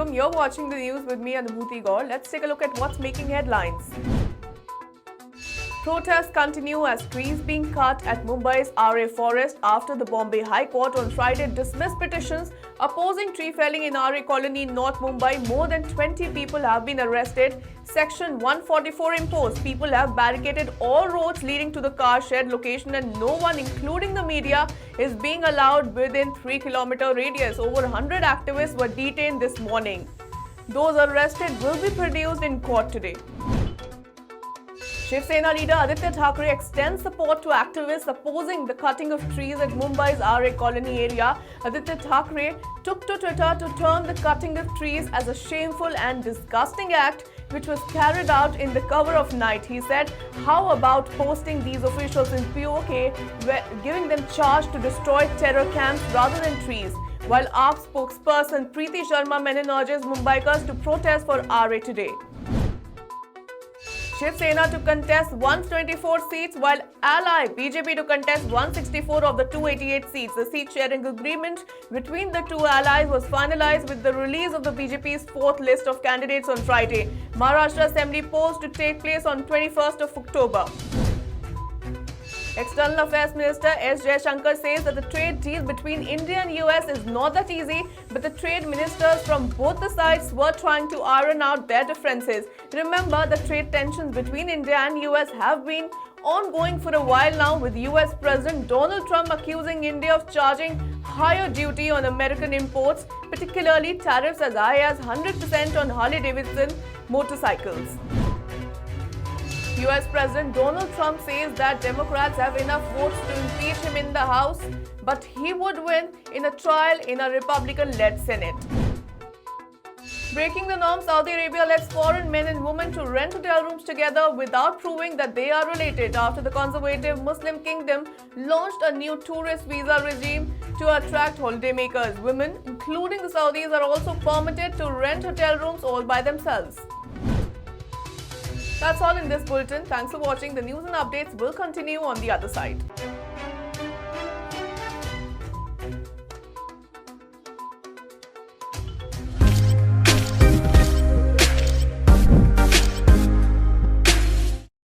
welcome. You're watching the news with me, Anubhuti Gaur. Let's take a look at what's making headlines. Protests continue as trees being cut at Mumbai's RA forest after the Bombay High Court on Friday dismissed petitions opposing tree felling in RA colony in North Mumbai. More than 20 people have been arrested. Section 144 imposed. People have barricaded all roads leading to the car shed location and no one, including the media, is being allowed within 3-kilometer radius. Over 100 activists were detained this morning. Those arrested will be produced in court today. Shiv Sena leader Aditya Thackeray extends support to activists opposing the cutting of trees at Mumbai's RA colony area. Aditya Thackeray took to Twitter to term the cutting of trees as a shameful and disgusting act which was carried out in the cover of night. He said, how about posting these officials in POK, giving them charge to destroy terror camps rather than trees? While AAP spokesperson Preeti Sharma Menon urges Mumbaikars to protest for RA today. Shiv Sena to contest 124 seats while ally BJP to contest 164 of the 288 seats. The seat sharing agreement between the two allies was finalized with the release of the BJP's fourth list of candidates on Friday. Maharashtra Assembly polls to take place on 21st of October. External Affairs Minister S. Jaishankar says that the trade deal between India and US is not that easy, but the trade ministers from both the sides were trying to iron out their differences. Remember, the trade tensions between India and US have been ongoing for a while now, with US President Donald Trump accusing India of charging higher duty on American imports, particularly tariffs as high as 100% on Harley-Davidson motorcycles. US President Donald Trump says that Democrats have enough votes to impeach him in the House, but he would win in a trial in a Republican-led Senate. Breaking the norm, Saudi Arabia lets foreign men and women to rent hotel rooms together without proving that they are related after the conservative Muslim kingdom launched a new tourist visa regime to attract holidaymakers. Women, including the Saudis, are also permitted to rent hotel rooms all by themselves. That's all in this bulletin. Thanks for watching. The news and updates will continue on the other side.